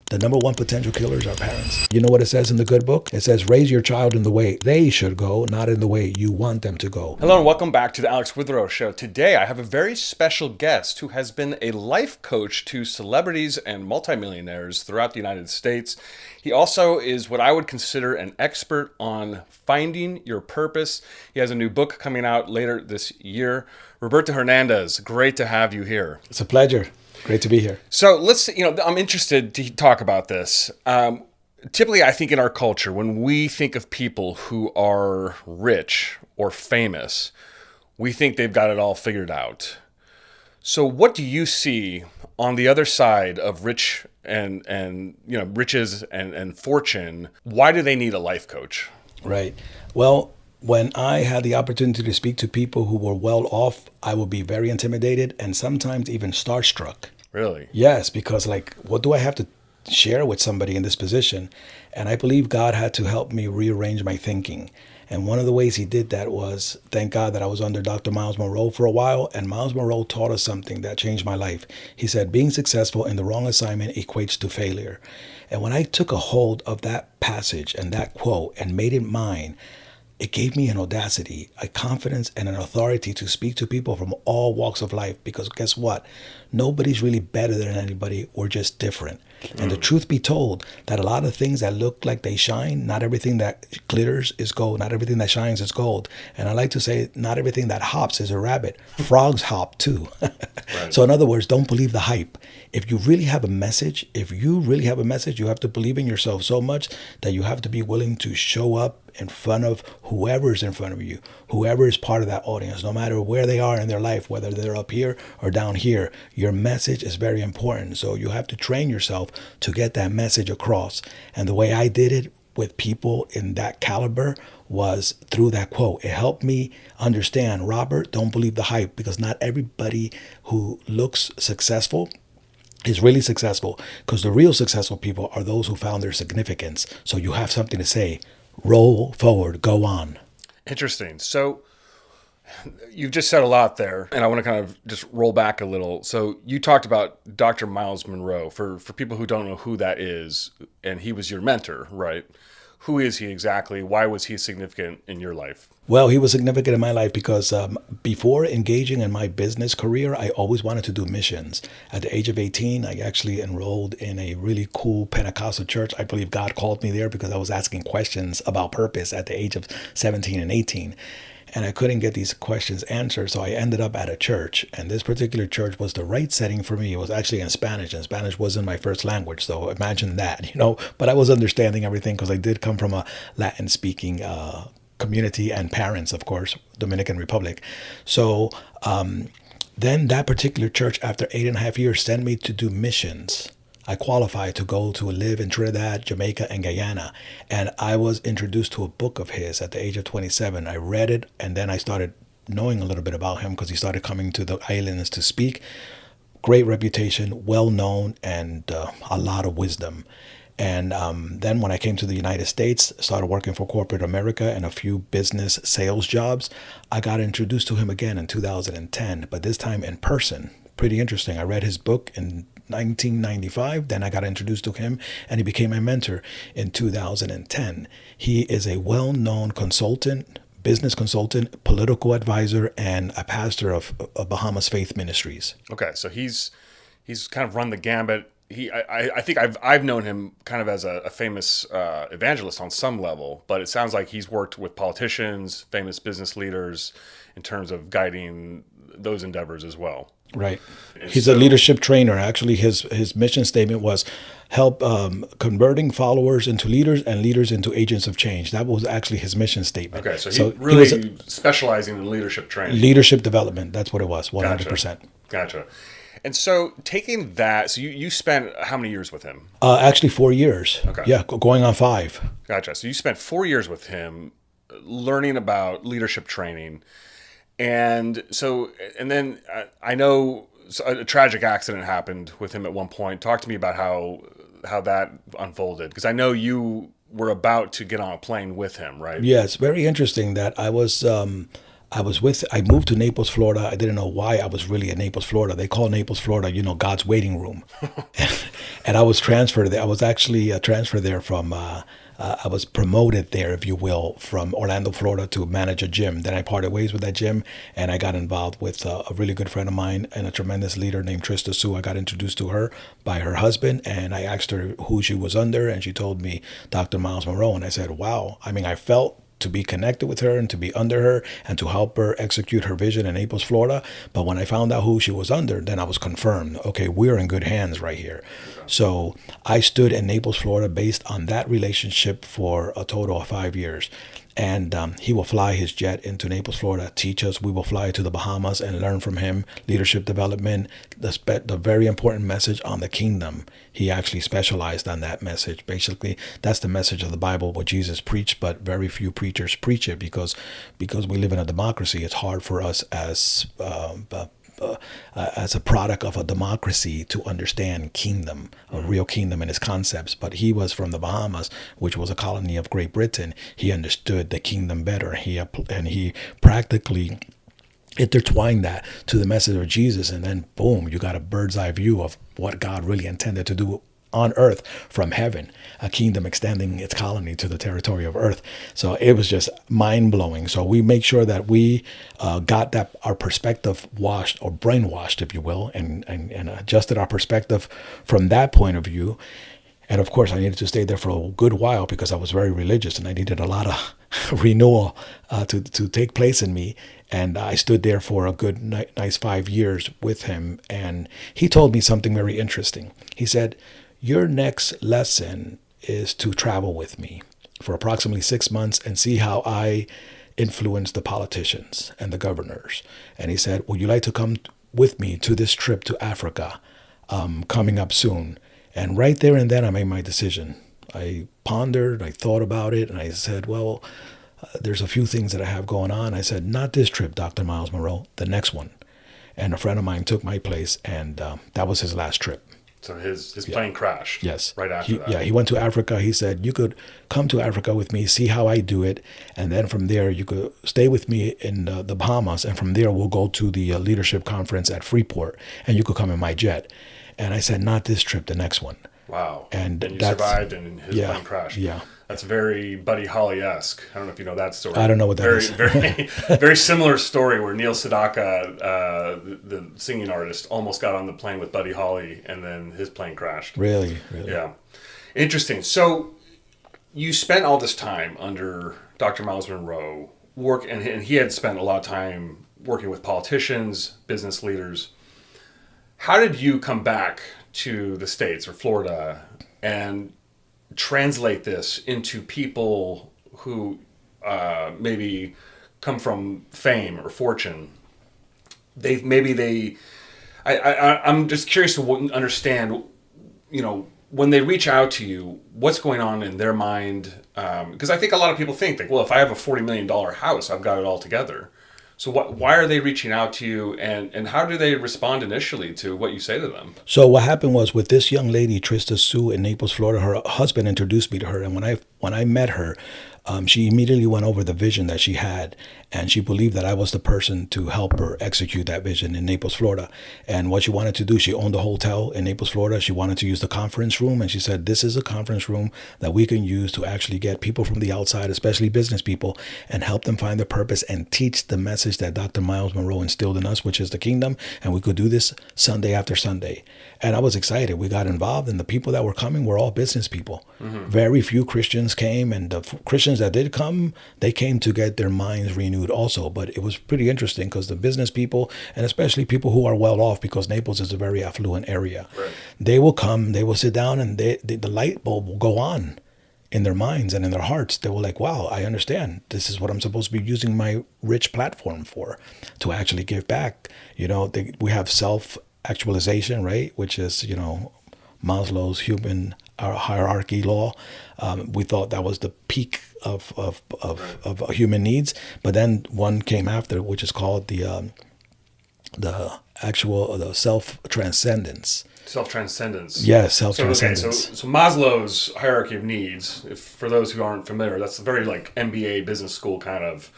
The number one potential killers are parents. You know what it says in the good book? It says, raise your child in the way they should go, not in the way you want them to go. Hello and welcome back to the Alex Withrow Show. Today I have a very special guest who has been a life coach to celebrities and multimillionaires throughout the United States. He also is what I would consider an expert on finding your purpose. He has a new book coming out later this year. Roberto Hernandez, great to have you here. It's a pleasure. Great to be here. So I'm interested to talk about this. Typically, I think in our culture, when we think of people who are rich or famous, we think they've got it all figured out. So what do you see on the other side of riches and fortune? Why do they need a life coach? Right. Well, when I had the opportunity to speak to people who were well off, I would be very intimidated and sometimes even starstruck. Really? Yes, because what do I have to share with somebody in this position? And I believe God had to help me rearrange my thinking. And one of the ways he did that was, thank God that I was under Dr. Miles Monroe for a while. And Miles Monroe taught us something that changed my life. He said, being successful in the wrong assignment equates to failure. And when I took a hold of that passage and that quote and made it mine, it gave me an audacity, a confidence, and an authority to speak to people from all walks of life. Because guess what? Nobody's really better than anybody. We're just different. And the truth be told, that a lot of things that look like they shine, not everything that glitters is gold. Not everything that shines is gold. And I like to say, not everything that hops is a rabbit. Frogs hop too. Right. So in other words, don't believe the hype. If you really have a message, you have to believe in yourself so much that you have to be willing to show up in front of whoever is in front of you, whoever is part of that audience, no matter where they are in their life, whether they're up here or down here. Your message is very important. So you have to train yourself to get that message across. And the way I did it with people in that caliber was through that quote. It helped me understand, Robert, don't believe the hype, because not everybody who looks successful is really successful, because the real successful people are those who found their significance. So you have something to say. Roll forward, go on. Interesting. So you've just said a lot there, and I want to kind of just roll back a little. So you talked about Dr. Miles Monroe. For people who don't know who that is, and he was your mentor, right? Who is he exactly? Why was he significant in your life? Well, he was significant in my life because before engaging in my business career, I always wanted to do missions. At the age of 18, I actually enrolled in a really cool Pentecostal church. I believe God called me there because I was asking questions about purpose at the age of 17 and 18. And I couldn't get these questions answered, so I ended up at a church. And this particular church was the right setting for me. It was actually in Spanish, and Spanish wasn't my first language, so imagine that, But I was understanding everything because I did come from a Latin-speaking community and parents, of course, Dominican Republic. So then that particular church, after 8.5 years, sent me to do missions. I qualified to go to live in Trinidad, Jamaica, and Guyana. And I was introduced to a book of his at the age of 27. I read it, and then I started knowing a little bit about him because he started coming to the islands to speak. Great reputation, well known, and a lot of wisdom. And then when I came to the United States, started working for corporate America and a few business sales jobs, I got introduced to him again in 2010, but this time in person. Pretty interesting. I read his book in 1995. Then I got introduced to him, and he became my mentor in 2010. He is a well-known consultant, business consultant, political advisor, and a pastor of Bahamas Faith Ministries. Okay, so he's kind of run the gambit. I think I've known him kind of as a famous evangelist on some level, but it sounds like he's worked with politicians, famous business leaders, in terms of guiding those endeavors as well. Right. He's a leadership trainer. Actually, his mission statement was help converting followers into leaders and leaders into agents of change. That was actually his mission statement. Okay, so he really was specializing in leadership training. Leadership development. That's what it was, 100%. Gotcha. And so taking that, so you spent how many years with him? Actually, 4 years. Okay. Yeah, going on 5. Gotcha. So you spent 4 years with him learning about leadership training. And then I know a tragic accident happened with him at one point. Talk to me about how that unfolded, because I know you were about to get on a plane with him, right? Yes, very interesting that I was I moved to Naples, Florida. I didn't know why I was really in Naples, Florida. They call Naples, Florida, God's waiting room. And I was transferred there. I was actually transferred there from, I was promoted there, if you will, from Orlando, Florida to manage a gym. Then I parted ways with that gym and I got involved with a really good friend of mine and a tremendous leader named Trista Sue. I got introduced to her by her husband and I asked her who she was under and she told me Dr. Miles Monroe. And I said, wow. I mean, I felt to be connected with her and to be under her and to help her execute her vision in Naples, Florida. But when I found out who she was under, then I was confirmed. Okay, we're in good hands right here. So I stood in Naples, Florida based on that relationship for a total of 5 years. And he will fly his jet into Naples, Florida, teach us. We will fly to the Bahamas and learn from him, leadership development, the very important message on the kingdom. He actually specialized on that message. Basically, that's the message of the Bible, what Jesus preached, but very few preachers preach it because we live in a democracy. It's hard for us as a product of a democracy to understand kingdom, a real kingdom and its concepts. But he was from the Bahamas, which was a colony of Great Britain. He understood the kingdom better. He practically intertwined that to the message of Jesus. And then boom, you got a bird's eye view of what God really intended to do on earth from heaven, a kingdom extending its colony to the territory of earth. So it was just mind blowing. So we make sure that we got that our perspective washed or brainwashed, if you will, and adjusted our perspective from that point of view. And of course, I needed to stay there for a good while because I was very religious and I needed a lot of renewal to take place in me. And I stood there for a good, nice 5 years with him. And he told me something very interesting. He said, your next lesson is to travel with me for approximately 6 months and see how I influence the politicians and the governors. And he said, would you like to come with me to this trip to Africa coming up soon? And right there and then I made my decision. I pondered, I thought about it, and I said, well, there's a few things that I have going on. I said, not this trip, Dr. Miles Monroe, the next one. And a friend of mine took my place, and that was his last trip. So his plane crashed. Yes. Right after that. Yeah, he went to Africa. He said, you could come to Africa with me, see how I do it. And then from there, you could stay with me in the Bahamas. And from there, we'll go to the leadership conference at Freeport. And you could come in my jet. And I said, not this trip, the next one. Wow. And you survived and his plane crashed. Yeah. That's very Buddy Holly-esque. I don't know if you know that story. I don't know what that is. Very similar story where Neil Sedaka, the singing artist, almost got on the plane with Buddy Holly and then his plane crashed. Really? Yeah. Interesting. So you spent all this time under Dr. Miles Monroe, and he had spent a lot of time working with politicians, business leaders. How did you come back to the States or Florida and translate this into people who maybe come from fame or fortune? I'm just curious to understand, when they reach out to you, what's going on in their mind? Because I think a lot of people think like, well, if I have a $40 million house, I've got it all together. So why are they reaching out to you, and how do they respond initially to what you say to them? So what happened was with this young lady, Trista Sue in Naples, Florida, her husband introduced me to her. And when I met her, she immediately went over the vision that she had, and she believed that I was the person to help her execute that vision in Naples, Florida. And what she wanted to do, she owned a hotel in Naples, Florida. She wanted to use the conference room, and she said, this is a conference room that we can use to actually get people from the outside, especially business people, and help them find their purpose and teach the message that Dr. Miles Monroe instilled in us, which is the kingdom. And we could do this Sunday after Sunday. And I was excited. We got involved, and the people that were coming were all business people. Mm-hmm. Very few Christians came, and the Christians that did come, they came to get their minds renewed also. But it was pretty interesting because the business people, and especially people who are well off, because Naples is a very affluent area, right, they will come, they will sit down, and the light bulb will go on in their minds and in their hearts. They were like, wow, I understand. This is what I'm supposed to be using my rich platform for, to actually give back. We have self-actualization, right? Which is, Maslow's human hierarchy law. We thought that was the peak of human needs, but then one came after, which is called the self transcendence. Self-transcendence. Yes, So self-transcendence. so Maslow's hierarchy of needs, if for those who aren't familiar, that's a very like MBA business school kind of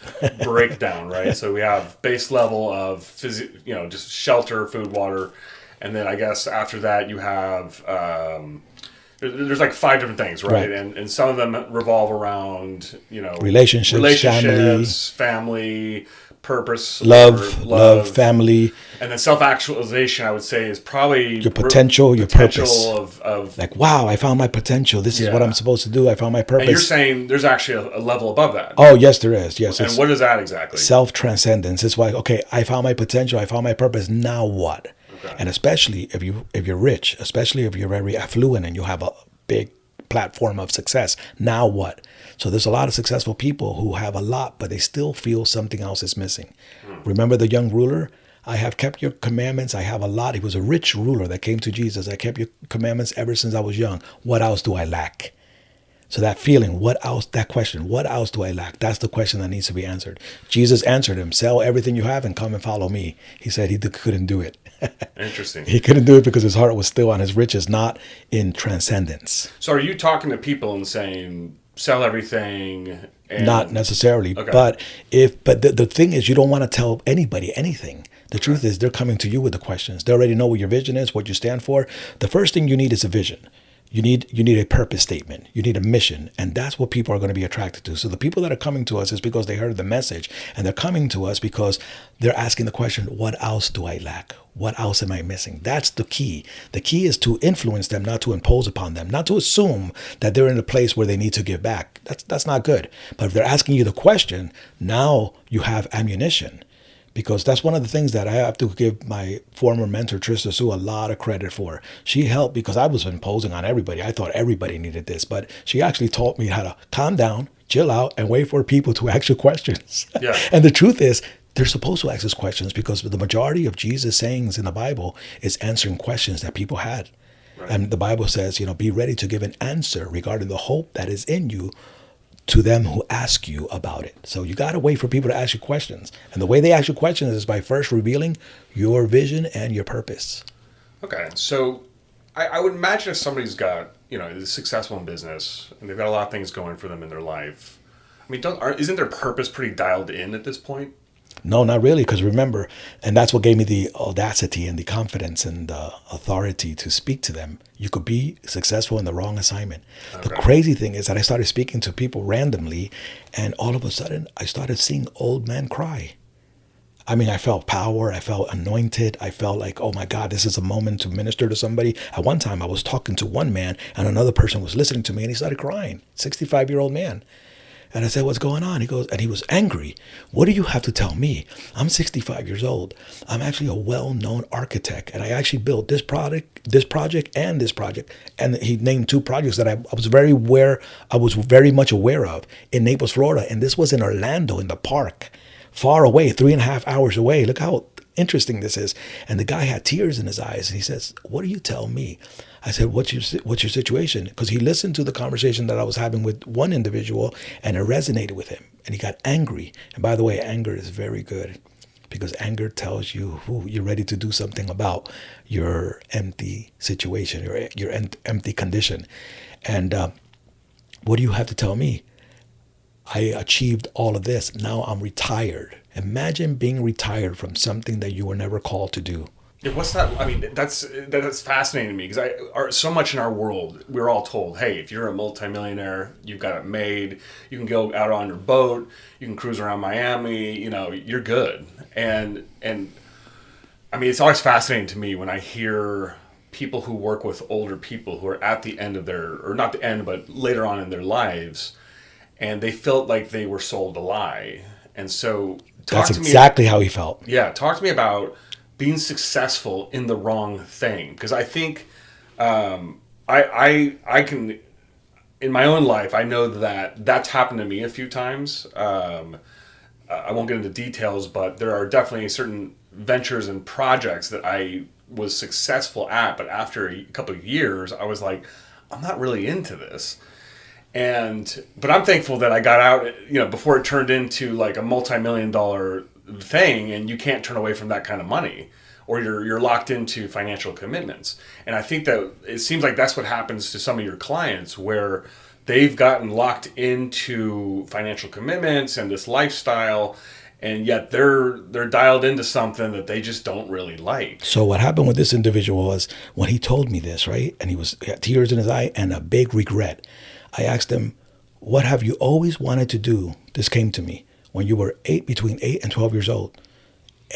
breakdown, right? So we have base level of just shelter, food, water, and then I guess after that you have there's like 5 different things, right? Right. And some of them revolve around Relationships, family, purpose, love, family, and then self-actualization, I would say, is probably your potential, your purpose. Of Like, wow, I found my potential. This is what I'm supposed to do. I found my purpose. and you're saying there's actually a level above that. Oh, yes, there is. Yes. And what is that exactly? Self-transcendence. It's like, okay, I found my potential. I found my purpose. Now what? Okay. And especially if you're rich, especially if you're very affluent and you have a big platform of success, now what? So there's a lot of successful people who have a lot, but they still feel something else is missing. Remember the young ruler? I have kept your commandments. I have a lot. He was a rich ruler that came to Jesus. I kept your commandments ever since I was young. What else do I lack? So that feeling, what else, that question, what else do I lack? That's the question that needs to be answered. Jesus answered him, sell everything you have and come and follow me. He said he couldn't do it. Interesting. He couldn't do it because his heart was still on his riches, not in transcendence. So are you talking to people and saying, sell everything? And... Not necessarily. Okay. But the thing is, you don't want to tell anybody anything. The truth is they're coming to you with the questions. They already know what your vision is, what you stand for. The first thing you need is a vision. You need a purpose statement. You need a mission. And that's what people are going to be attracted to. So the people that are coming to us is because they heard the message. And they're coming to us because they're asking the question, what else do I lack? What else am I missing? That's the key. The key is to influence them, not to impose upon them, not to assume that they're in a place where they need to give back. That's not good. But if they're asking you the question, now you have ammunition. Because that's one of the things that I have to give my former mentor, Trista Sue, a lot of credit for. She helped because I was imposing on everybody. I thought everybody needed this. But she actually taught me how to calm down, chill out, and wait for people to ask you questions. Yeah. And the truth is, they're supposed to ask us questions because the majority of Jesus' sayings in the Bible is answering questions that people had. Right. And the Bible says, be ready to give an answer regarding the hope that is in you to them who ask you about it. So you got to wait for people to ask you questions. And the way they ask you questions is by first revealing your vision and your purpose. Okay. So I would imagine if somebody's got, is successful in business and they've got a lot of things going for them in their life. I mean, isn't their purpose pretty dialed in at this point? No, not really. Because remember, and that's what gave me the audacity and the confidence and the authority to speak to them. You could be successful in the wrong assignment. Okay. The crazy thing is that I started speaking to people randomly, and all of a sudden I started seeing old men cry. I mean, I felt power. I felt anointed. I felt like, oh my God, this is a moment to minister to somebody. At one time, I was talking to one man, and another person was listening to me, and he started crying. 65-year-old man. And I said, what's going on? He goes, and he was angry. What do you have to tell me? I'm 65 years old. I'm actually a well-known architect. And I actually built this project, and this project. And he named 2 projects that I was very much aware of in Naples, Florida. And this was in Orlando in the park, far away, 3.5 hours away. Look how interesting this is. And the guy had tears in his eyes. And he says, what do you tell me? I said, what's your situation? Because he listened to the conversation that I was having with one individual, and it resonated with him. And he got angry. And by the way, anger is very good because anger tells you you're ready to do something about your empty situation, your empty condition. And what do you have to tell me? I achieved all of this. Now I'm retired. Imagine being retired from something that you were never called to do. Yeah, what's that? I mean, that's fascinating to me because so much in our world, we're all told, hey, if you're a multimillionaire, you've got it made. You can go out on your boat, you can cruise around Miami, you're good. And I mean, it's always fascinating to me when I hear people who work with older people who are at the end of or not the end, but later on in their lives, and they felt like they were sold a lie. And so that's exactly how he felt. Yeah, talk to me about being successful in the wrong thing, because I think I can, in my own life, I know that that's happened to me a few times. I won't get into details, but there are definitely certain ventures and projects that I was successful at, but after a couple of years, I was like, I'm not really into this. But I'm thankful that I got out, before it turned into like a multi-million-dollar thing, and you can't turn away from that kind of money. or you're locked into financial commitments. And I think that it seems like that's what happens to some of your clients, where they've gotten locked into financial commitments and this lifestyle, and yet they're dialed into something that they just don't really like. So what happened with this individual was when he told me this, right? And he had tears in his eye and a big regret. I asked him, what have you always wanted to do? This came to me when you were between 8 and 12 years old.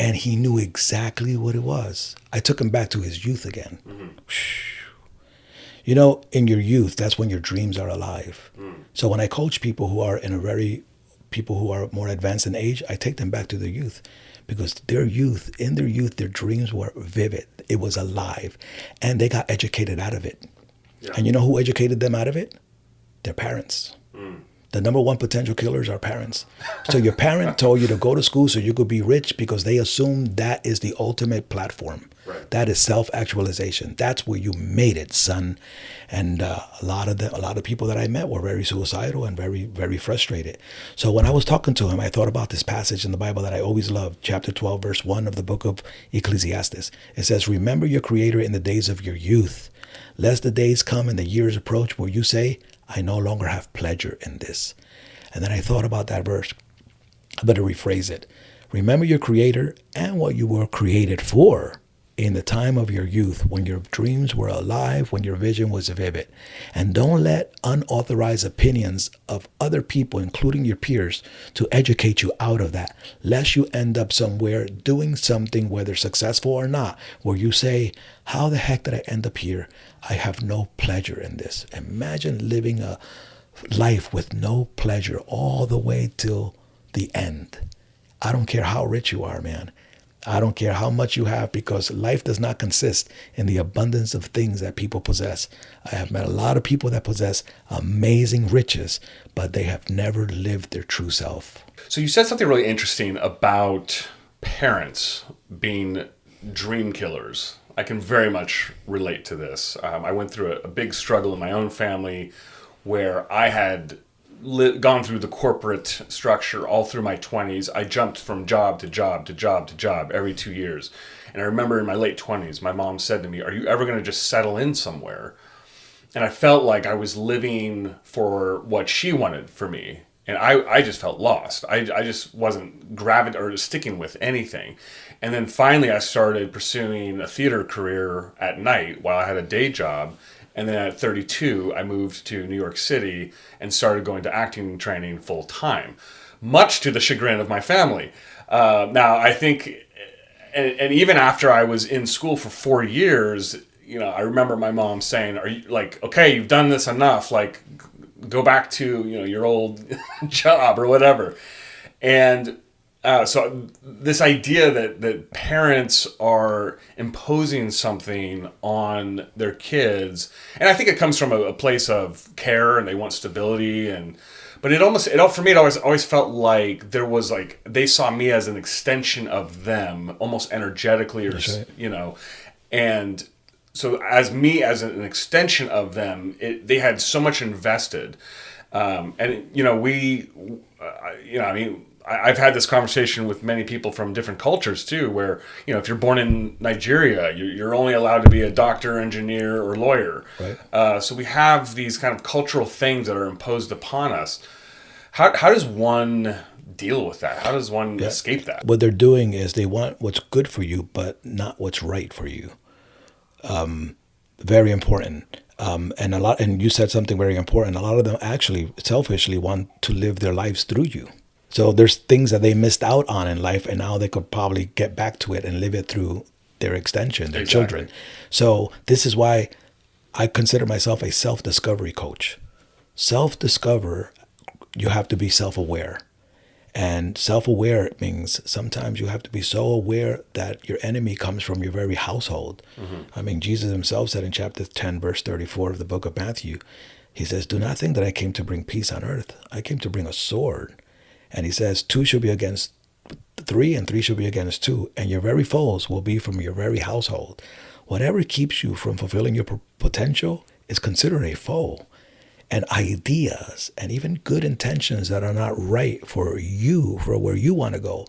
And he knew exactly what it was. I took him back to his youth again. Mm-hmm. You know, in your youth, that's when your dreams are alive. So when I coach people who are people who are more advanced in age, I take them back to their youth, because in their youth, their dreams were vivid. It was alive, and they got educated out of it. Yeah. And you know who educated them out of it? Their parents. The number one potential killers are parents. So your parent told you to go to school so you could be rich because they assumed that is the ultimate platform. Right. That is self-actualization. That's where you made it, son. And a lot of people that I met were very suicidal and very, very frustrated. So when I was talking to him, I thought about this passage in the Bible that I always loved, chapter 12, verse 1 of the book of Ecclesiastes. It says, remember your Creator in the days of your youth, lest the days come and the years approach where you say, I no longer have pleasure in this. And then I thought about that verse. I better rephrase it. Remember your Creator and what you were created for in the time of your youth, when your dreams were alive, when your vision was vivid. And don't let unauthorized opinions of other people, including your peers, to educate you out of that, lest you end up somewhere doing something, whether successful or not, where you say, how the heck did I end up here? I have no pleasure in this. Imagine living a life with no pleasure all the way till the end. I don't care how rich you are, man. I don't care how much you have, because life does not consist in the abundance of things that people possess. I have met a lot of people that possess amazing riches, but they have never lived their true self. So you said something really interesting about parents being dream killers. I can very much relate to this. I went through a big struggle in my own family where I had gone through the corporate structure all through my 20s. I jumped from job to job to job to job every 2 years. And I remember in my late 20s, my mom said to me, are you ever going to just settle in somewhere? And I felt like I was living for what she wanted for me. And I just felt lost. I just wasn't or sticking with anything. And then finally I started pursuing a theater career at night while I had a day job. And then at 32, I moved to New York City and started going to acting training full time, much to the chagrin of my family. Now, I think, and even after I was in school for 4 years, you know, I remember my mom saying, "Are you like, okay, you've done this enough? Like, go back to your old job or whatever." And so this idea that parents are imposing something on their kids, and I think it comes from a place of care and they want stability, but for me it always felt like there was like they saw me as an extension of them, almost energetically, or right. And so as an extension of them, they had so much invested, I've had this conversation with many people from different cultures too, where, if you're born in Nigeria, you're only allowed to be a doctor, engineer, or lawyer. Right. So we have these kind of cultural things that are imposed upon us. How does one deal with that? How does one escape that? What they're doing is they want what's good for you, but not what's right for you. Very important. And you said something very important. A lot of them actually selfishly want to live their lives through you. So there's things that they missed out on in life, and now they could probably get back to it and live it through their extension, their children. So this is why I consider myself a self-discovery coach. Self-discover, you have to be self-aware. And self-aware means sometimes you have to be so aware that your enemy comes from your very household. Mm-hmm. I mean, Jesus himself said in chapter 10, verse 34 of the book of Matthew, he says, do not think that I came to bring peace on earth. I came to bring a sword. And he says, 2 shall be against 3 and 3 shall be against 2. And your very foes will be from your very household. Whatever keeps you from fulfilling your potential is considered a foe. And ideas and even good intentions that are not right for you, for where you want to go,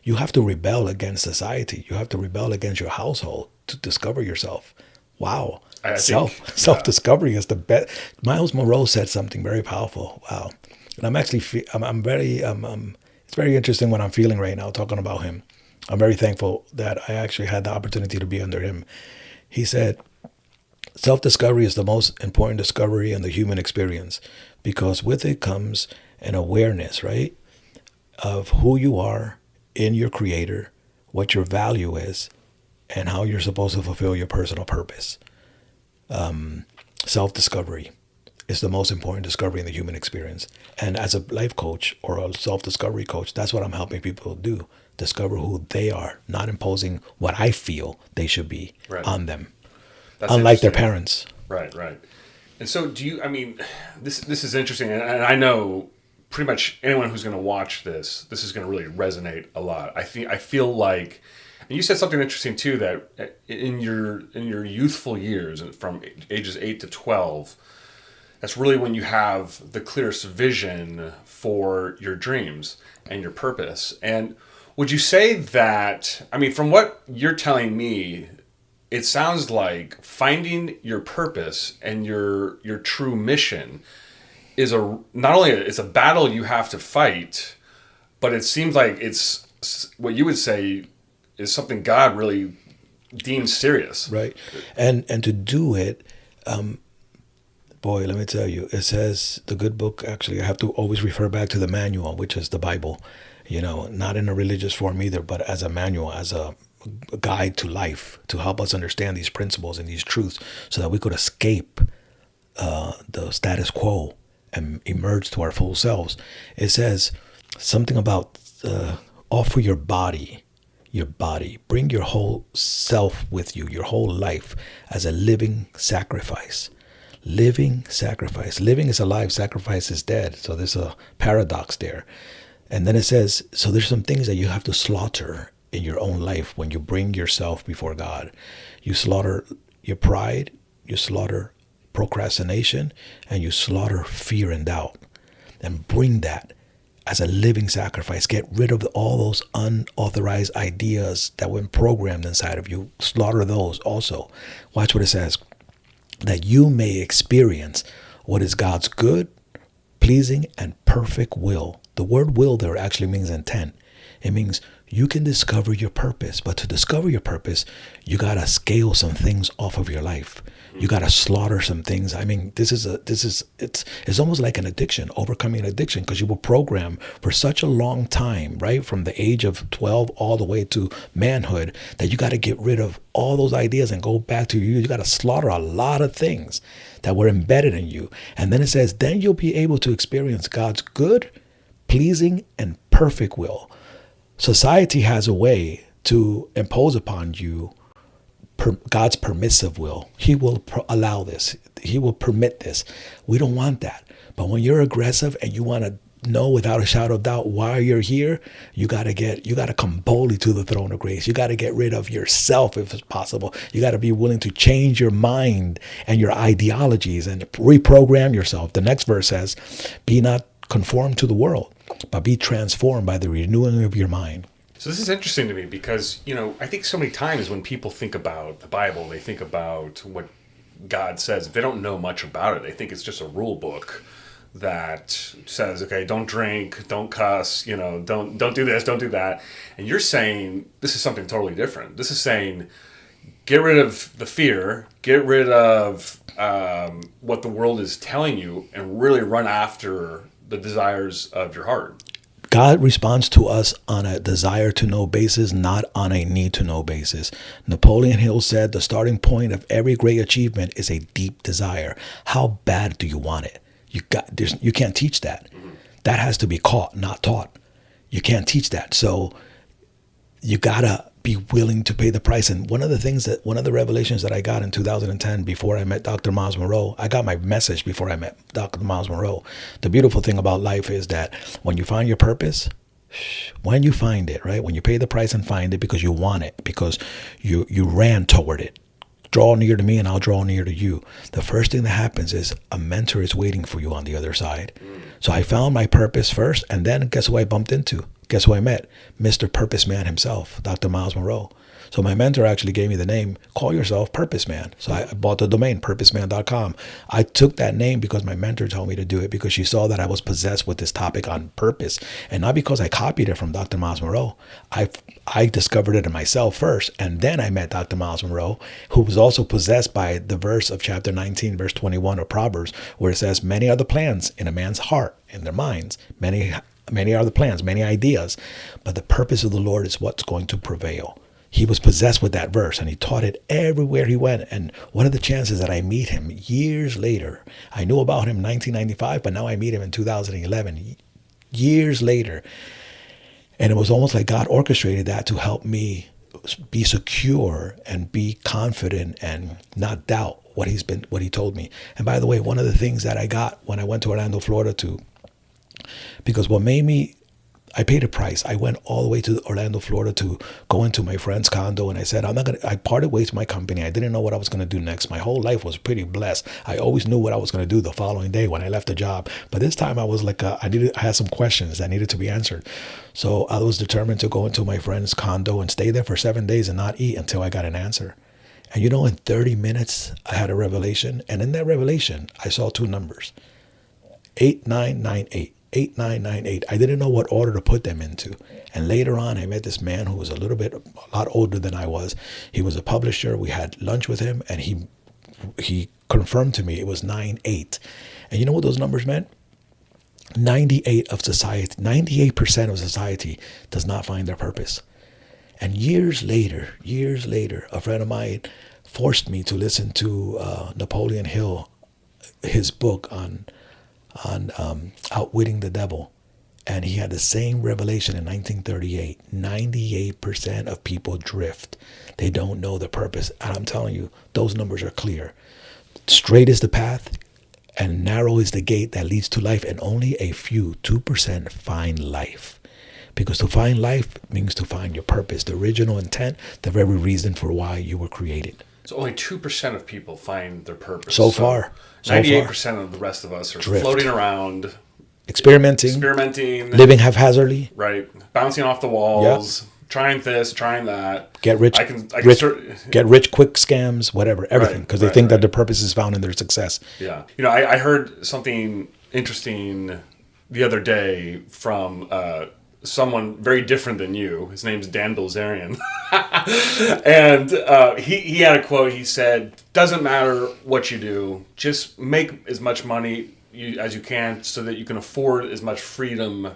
You have to rebel against society. You have to rebel against your household to discover yourself. Wow. Self-discovery is the best. Miles Monroe said something very powerful. Wow. And I'm actually, I'm very, it's very interesting what I'm feeling right now talking about him. I'm very thankful that I actually had the opportunity to be under him. He said, self-discovery is the most important discovery in the human experience, because with it comes an awareness, right, of who you are in your creator, what your value is, and how you're supposed to fulfill your personal purpose. Self-discovery is the most important discovery in the human experience. And as a life coach or a self-discovery coach, that's what I'm helping people do. Discover who they are, not imposing what I feel they should be on them. That's unlike their parents. Right. And so this is interesting. And I know pretty much anyone who's going to watch this is going to really resonate a lot. I feel like, and you said something interesting too, that in your youthful years, from ages 8 to 12, that's really when you have the clearest vision for your dreams and your purpose. And would you say that, from what you're telling me, it sounds like finding your purpose and your true mission is not only it's a battle you have to fight, but it seems like it's what you would say is something God really deems serious. Right. And to do it, boy, let me tell you, it says the good book, actually, I have to always refer back to the manual, which is the Bible, not in a religious form either, but as a manual, as a guide to life, to help us understand these principles and these truths so that we could escape the status quo and emerge to our full selves. It says something about offer your body, bring your whole self with you, your whole life as a living sacrifice. Living sacrifice. Living is alive, sacrifice is dead. So there's a paradox there. And then it says, so there's some things that you have to slaughter in your own life when you bring yourself before God. You slaughter your pride, you slaughter procrastination, and you slaughter fear and doubt. And bring that as a living sacrifice. Get rid of all those unauthorized ideas that were programmed inside of you. Slaughter those also. Watch what it says. That you may experience what is God's good, pleasing, and perfect will. The word will there actually means intent. It means you can discover your purpose, but to discover your purpose, you got to scale some things off of your life. You got to slaughter some things. It's almost like an addiction, overcoming an addiction, because you were programmed for such a long time, right? From the age of 12 all the way to manhood, that you got to get rid of all those ideas and go back to you. You got to slaughter a lot of things that were embedded in you. And then it says, then you'll be able to experience God's good, pleasing, and perfect will. Society has a way to impose upon you God's permissive will. He will allow this. He will permit this. We don't want that. But when you're aggressive and you want to know without a shadow of doubt why you're here, you got to come boldly to the throne of grace. You got to get rid of yourself if it's possible. You got to be willing to change your mind and your ideologies and reprogram yourself. The next verse says, be not conformed to the world, but be transformed by the renewing of your mind. So this is interesting to me because, I think so many times when people think about the Bible, they think about what God says. If they don't know much about it, they think it's just a rule book that says, okay, don't drink, don't cuss, don't do this, don't do that. And you're saying this is something totally different. This is saying get rid of the fear, get rid of what the world is telling you, and really run after the desires of your heart. God responds to us on a desire to know basis, not on a need to know basis. Napoleon Hill said the starting point of every great achievement is a deep desire. How bad do you want it? You can't teach that. That has to be caught, not taught. You can't teach that. So you gotta be willing to pay the price. And one of the revelations that I got in 2010 before I met Dr. Miles Monroe, I got my message before I met Dr. Miles Monroe. The beautiful thing about life is that when you find your purpose, when you find it, right? When you pay the price and find it because you want it, because you ran toward it. Draw near to me and I'll draw near to you. The first thing that happens is a mentor is waiting for you on the other side. So I found my purpose first, and then guess who I bumped into? Guess who I met? Mr. Purpose Man himself, Dr. Miles Monroe. So my mentor actually gave me the name, call yourself Purpose Man. So I bought the domain, purposeman.com. I took that name because my mentor told me to do it, because she saw that I was possessed with this topic on purpose. And not because I copied it from Dr. Miles Monroe. I discovered it in myself first. And then I met Dr. Miles Monroe, who was also possessed by the verse of chapter 19, verse 21 of Proverbs, where it says, many are the plans in a man's heart, in their minds. Many are the plans, many ideas. But the purpose of the Lord is what's going to prevail. He was possessed with that verse, and he taught it everywhere he went. And what are the chances that I meet him years later? I knew about him in 1995, but now I meet him in 2011, years later. And it was almost like God orchestrated that to help me be secure and be confident and not doubt what he told me. And by the way, one of the things that I got when I went to Orlando, Florida, because what made me, I paid a price. I went all the way to Orlando, Florida to go into my friend's condo, and I said, I parted ways with my company. I didn't know what I was going to do next. My whole life was pretty blessed. I always knew what I was going to do the following day when I left the job. But this time I was like, I had some questions that needed to be answered. So I was determined to go into my friend's condo and stay there for 7 days and not eat until I got an answer. And in 30 minutes, I had a revelation. And in that revelation, I saw two numbers, 8998. 8998. I didn't know what order to put them into. And later on, I met this man who was a lot older than I was. He was a publisher. We had lunch with him, and he confirmed to me it was 98. And you know what those numbers meant? 98% of society does not find their purpose. And years later, a friend of mine forced me to listen to Napoleon Hill, his book on Outwitting the Devil. And he had the same revelation in 1938. 98% of people drift. They don't know the purpose. And I'm telling you, those numbers are clear. Straight is the path and narrow is the gate that leads to life. And only a few, 2%, find life. Because to find life means to find your purpose, the original intent, the very reason for why you were created. So only 2% of people find their purpose. So far. 98% of the rest of us are floating around. Experimenting. Living haphazardly. Right. Bouncing off the walls. Yep. Trying this, trying that. Get rich quick scams, whatever, everything. Because they think that their purpose is found in their success. Yeah. I heard something interesting the other day from someone very different than you. His name's Dan Bilzerian. And he had a quote. He said, doesn't matter what you do, just make as much money as you can so that you can afford as much freedom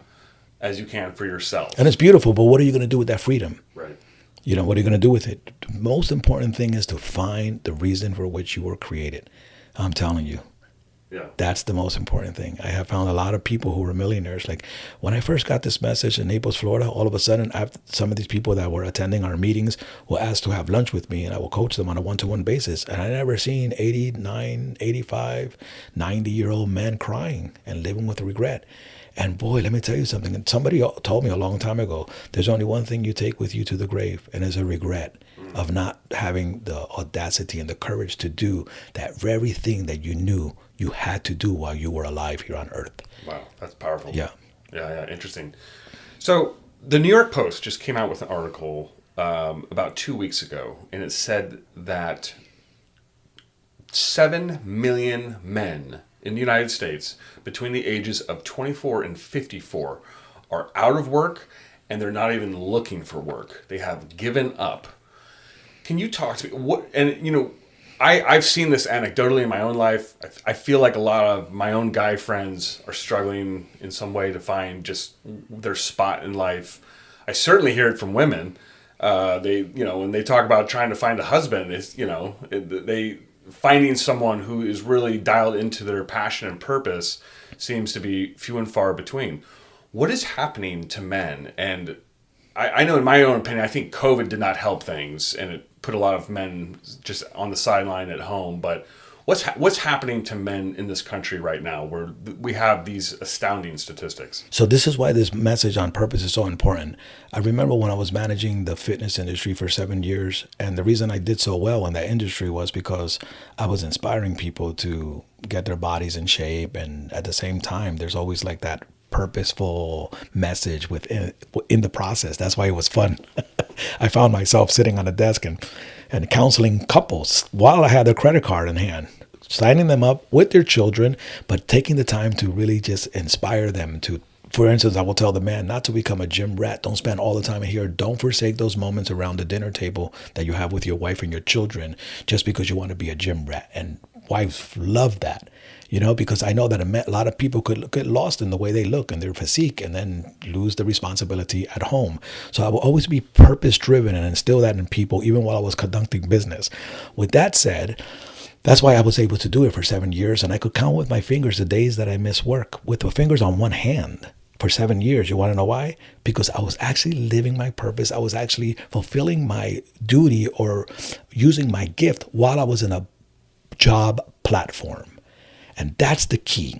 as you can for yourself. And it's beautiful, but what are you going to do with that freedom? Right. What are you going to do with it? The most important thing is to find the reason for which you were created. I'm telling you. Yeah. That's the most important thing. I have found a lot of people who were millionaires. Like when I first got this message in Naples, Florida, all of a sudden, some of these people that were attending our meetings will ask to have lunch with me, and I will coach them on a one-to-one basis. And I never seen 89, 85, 90-year-old men crying and living with regret. And boy, let me tell you something. And somebody told me a long time ago, there's only one thing you take with you to the grave, and it's a regret of not having the audacity and the courage to do that very thing that you knew you had to do while you were alive here on earth. Wow, that's powerful. Yeah. Yeah, interesting. So the New York Post just came out with an article about 2 weeks ago, and it said that 7 million men in the United States between the ages of 24 and 54 are out of work, and they're not even looking for work. They have given up. Can you talk to me? I've seen this anecdotally in my own life. I feel like a lot of my own guy friends are struggling in some way to find just their spot in life. I certainly hear it from women. When they talk about trying to find a husband, they finding someone who is really dialed into their passion and purpose seems to be few and far between. What is happening to men? And I know in my own opinion, I think COVID did not help things, and it put a lot of men just on the sideline at home. But what's happening to men in this country right now, where we have these astounding statistics? So this is why this message on purpose is so important. I remember when I was managing the fitness industry for 7 years, and the reason I did so well in that industry was because I was inspiring people to get their bodies in shape. And at the same time, there's always like that purposeful message within in the process. That's why it was fun. I found myself sitting on a desk and counseling couples while I had their credit card in hand, signing them up with their children, but taking the time to really just inspire them to. For instance, I will tell the man not to become a gym rat. Don't spend all the time in here. Don't forsake those moments around the dinner table that you have with your wife and your children just because you want to be a gym rat. And wives love that, because I know that a lot of people could get lost in the way they look and their physique and then lose the responsibility at home. So I will always be purpose driven and instill that in people, even while I was conducting business. With that said, that's why I was able to do it for 7 years. And I could count with my fingers the days that I missed work with the fingers on one hand. For 7 years. You want to know why? Because I was actually living my purpose. I was actually fulfilling my duty or using my gift while I was in a job platform. And that's the key.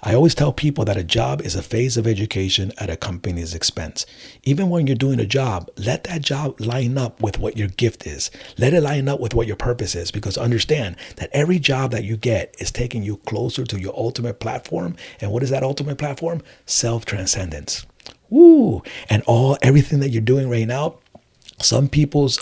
I always tell people that a job is a phase of education at a company's expense. Even when you're doing a job, let that job line up with what your gift is. Let it line up with what your purpose is, because understand that every job that you get is taking you closer to your ultimate platform. And what is that ultimate platform? Self-transcendence. Woo! And everything that you're doing right now, some people's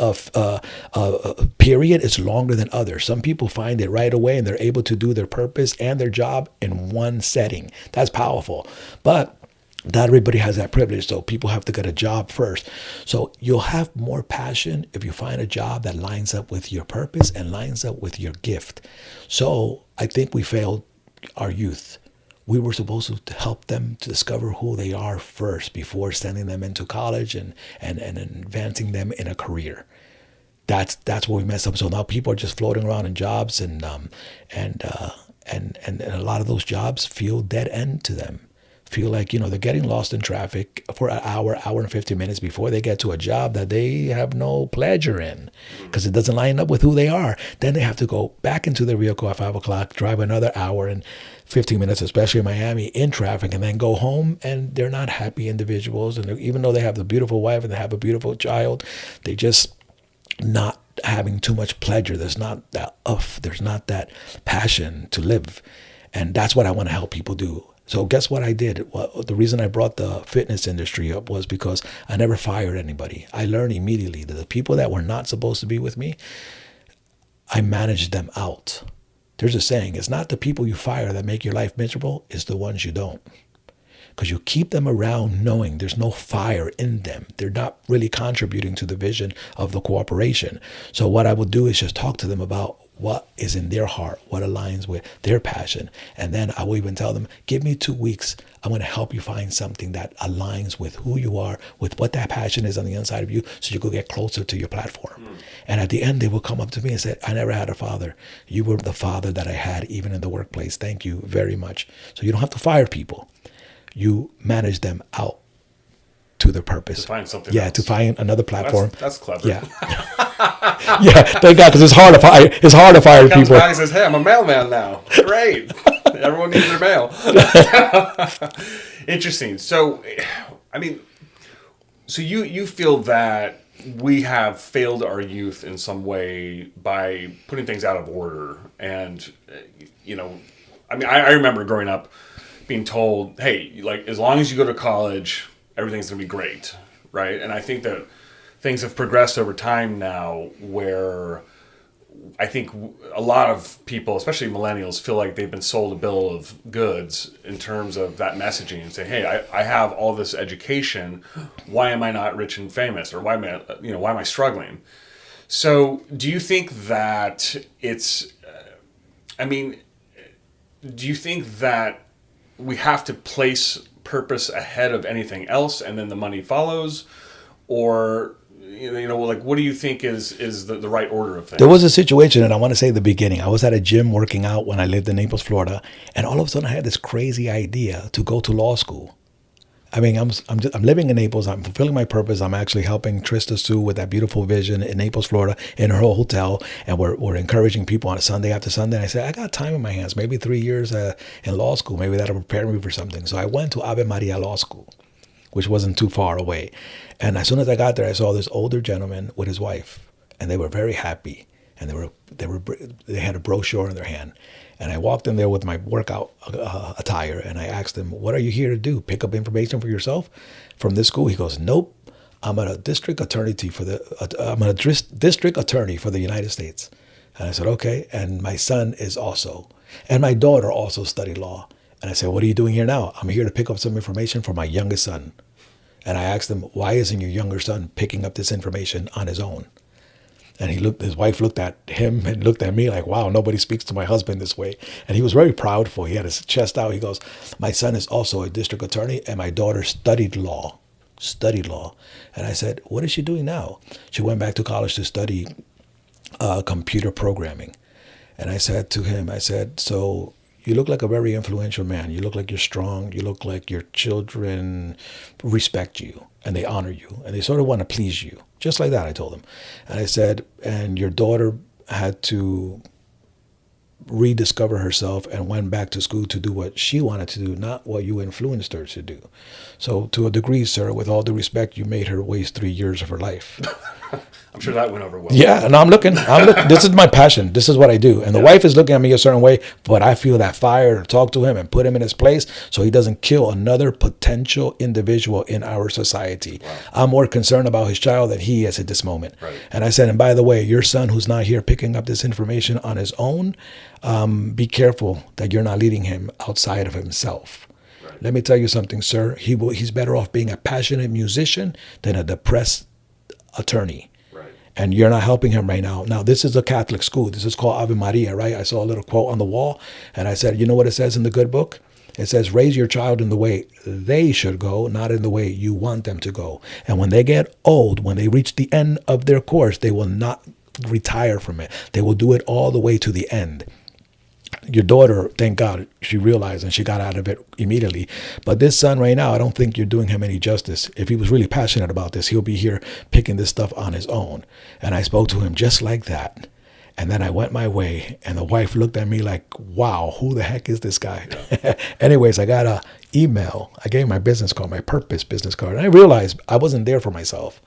period is longer than others. Some people find it right away and they're able to do their purpose and their job in one setting. That's powerful. But not everybody has that privilege. So people have to get a job first. So you'll have more passion if you find a job that lines up with your purpose and lines up with your gift. So I think we failed our youth. We were supposed to help them to discover who they are first before sending them into college and advancing them in a career. That's where we mess up. So now people are just floating around in jobs and a lot of those jobs feel dead end to them. Feel like, they're getting lost in traffic for an hour and 50 minutes before they get to a job that they have no pleasure in because it doesn't line up with who they are. Then they have to go back into their vehicle at 5 o'clock, drive another hour and 15 minutes, especially in Miami, in traffic, and then go home, and they're not happy individuals. And even though they have the beautiful wife and they have a beautiful child, they just not having too much pleasure. There's not that passion to live. And that's what I want to help people do. So guess what I did? Well, the reason I brought the fitness industry up was because I never fired anybody. I learned immediately that the people that were not supposed to be with me, I managed them out. There's a saying, it's not the people you fire that make your life miserable, it's the ones you don't. Because you keep them around knowing there's no fire in them. They're not really contributing to the vision of the corporation. So what I would do is just talk to them about what is in their heart, what aligns with their passion. And then I will even tell them, give me 2 weeks. I'm going to help you find something that aligns with who you are, with what that passion is on the inside of you, so you could get closer to your platform. And at the end, they will come up to me and say, I never had a father. You were the father that I had, even in the workplace. Thank you very much. So you don't have to fire people. You manage them out to their purpose. To find something else. else. To find another platform. That's clever. Yeah. Yeah, thank God, because it's hard to fire. It's hard to fire Comes people. back and says, "Hey, I'm a mailman now." Great. Everyone needs their mail. Interesting. So, so you feel that we have failed our youth in some way by putting things out of order, and I remember growing up being told, "Hey, like as long as you go to college, everything's going to be great," right? And I think that things have progressed over time now where I think a lot of people, especially millennials, feel like they've been sold a bill of goods in terms of that messaging and say, hey, I have all this education. Why am I not rich and famous? Or why am I struggling? So do you think that do you think that we have to place purpose ahead of anything else and then the money follows? Or what do you think is the right order of things? There was a situation, and I want to say the beginning. I was at a gym working out when I lived in Naples, Florida, and all of a sudden I had this crazy idea to go to law school. I mean, I'm living in Naples. I'm fulfilling my purpose. I'm actually helping Trista Sue with that beautiful vision in Naples, Florida, in her hotel, and we're encouraging people on a Sunday after Sunday. And I said, I got time in my hands, maybe 3 years in law school. Maybe that'll prepare me for something. So I went to Ave Maria Law School, which wasn't too far away. And as soon as I got there, I saw this older gentleman with his wife, and they were very happy. and they had a brochure in their hand. And I walked in there with my workout attire, and I asked them, "What are you here to do? Pick up information for yourself from this school?" He goes, "Nope, I'm a district attorney district attorney for the United States." And I said, "Okay." And my son is also, and my daughter also studied law. And I said, "What are you doing here now?" "I'm here to pick up some information for my youngest son." And I asked him, "Why isn't your younger son picking up this information on his own?" And his wife looked at him and looked at me like, wow, nobody speaks to my husband this way. And he was very proudful. He had his chest out. He goes, "My son is also a district attorney, and my daughter studied law. And I said, "What is she doing now?" "She went back to college to study computer programming." And I said to him, I said, "So you look like a very influential man. You look like you're strong. You look like your children respect you and they honor you and they sort of want to please you." Just like that, I told him. And I said, "And your daughter had to rediscover herself and went back to school to do what she wanted to do, not what you influenced her to do. So to a degree, sir, with all due respect, you made her waste 3 years of her life." I'm sure that went over well. Yeah, and I'm looking. This is my passion. This is what I do. And the wife is looking at me a certain way, but I feel that fire to talk to him and put him in his place so he doesn't kill another potential individual in our society. Wow. I'm more concerned about his child than he is at this moment. Right. And I said, "And by the way, your son who's not here picking up this information on his own, be careful that you're not leading him outside of himself. Right. Let me tell you something, sir. He's better off being a passionate musician than a depressed attorney. And you're not helping him right now." Now, this is a Catholic school. This is called Ave Maria, right? I saw a little quote on the wall, and I said, "You know what it says in the good book? It says, raise your child in the way they should go, not in the way you want them to go. And when they get old, when they reach the end of their course, they will not retire from it. They will do it all the way to the end." Your daughter, thank God, she realized and she got out of it immediately. But this son right now, I don't think you're doing him any justice. If he was really passionate about this, he'll be here picking this stuff on his own. And I spoke to him just like that. And then I went my way, and the wife looked at me like, wow, who the heck is this guy? Yeah. Anyways, I got an email. I gave my business card, my purpose business card. And I realized I wasn't there for myself.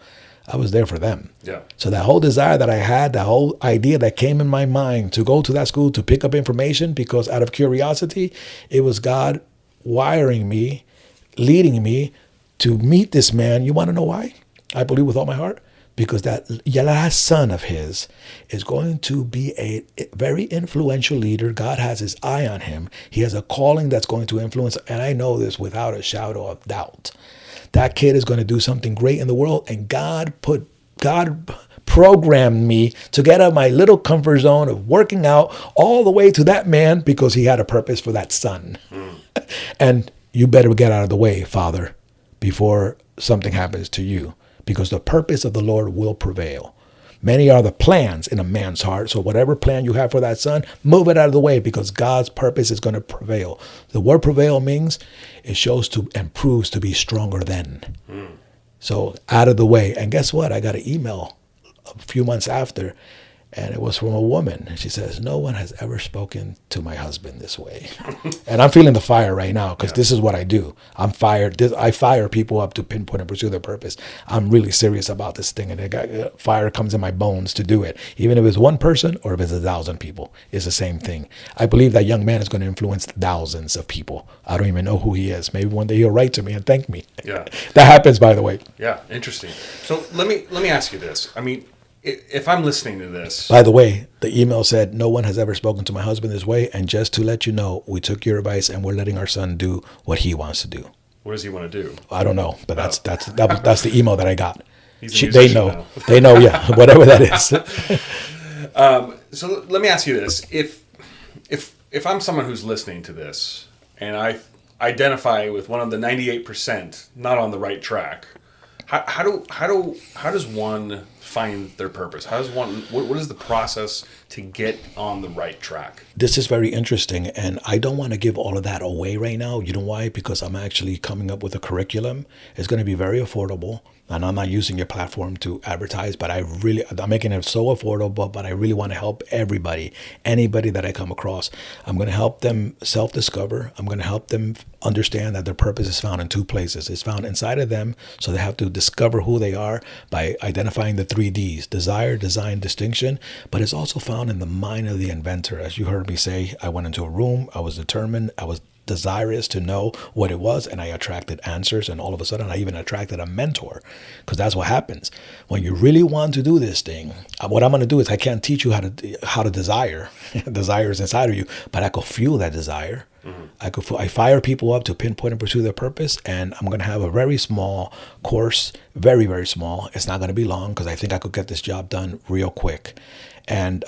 I was there for them. Yeah. So that whole desire that I had, that whole idea that came in my mind to go to that school to pick up information, because out of curiosity, it was God wiring me, leading me to meet this man. You want to know why? I believe with all my heart. Because that last son of his is going to be a very influential leader. God has his eye on him. He has a calling that's going to influence. And I know this without a shadow of doubt. That kid is going to do something great in the world. And God programmed me to get out of my little comfort zone of working out all the way to that man, because he had a purpose for that son. And you better get out of the way, Father, before something happens to you. Because the purpose of the Lord will prevail. Many are the plans in a man's heart. So whatever plan you have for that son, move it out of the way, because God's purpose is going to prevail. The word prevail means it shows to and proves to be stronger than. So out of the way. And guess what? I got an email a few months after, and it was from a woman. She says, "No one has ever spoken to my husband this way." And I'm feeling the fire right now, because this is what I do. I'm fired. I fire people up to pinpoint and pursue their purpose. I'm really serious about this thing, and fire comes in my bones to do it. Even if it's one person or if it's 1,000 people, it's the same thing. I believe that young man is going to influence thousands of people. I don't even know who he is. Maybe one day he'll write to me and thank me. Yeah. That happens, by the way. Yeah, interesting. So let me ask you this. I mean, if I'm listening to this... By the way, the email said, "No one has ever spoken to my husband this way. And just to let you know, we took your advice and we're letting our son do what he wants to do." What does he want to do? I don't know, but that's the email that I got. They know. They know, yeah, whatever that is. So let me ask you this. If I'm someone who's listening to this and I identify with one of the 98% not on the right track, how does one find their purpose? What is the process to get on the right track? This is very interesting, and I don't want to give all of that away right now. You know why? Because I'm actually coming up with a curriculum. It's going to be very affordable, and I'm not using your platform to advertise, but I'm making it so affordable, but I really want to help everybody, anybody that I come across. I'm going to help them self-discover. I'm going to help them understand that their purpose is found in two places. It's found inside of them, so they have to discover who they are by identifying the 3 Ds: desire, design, distinction. But it's also found in the mind of the inventor. As you heard me say, I went into a room, I was determined, I was desirous to know what it was, and I attracted answers, and all of a sudden I even attracted a mentor, because that's what happens when you really want to do this thing. What I'm going to do is, I can't teach you how to desire. Desire is inside of you, but I could fuel that desire. I fire people up to pinpoint and pursue their purpose, and I'm going to have a very small course, very, very small. It's not going to be long, because I think I could get this job done real quick. And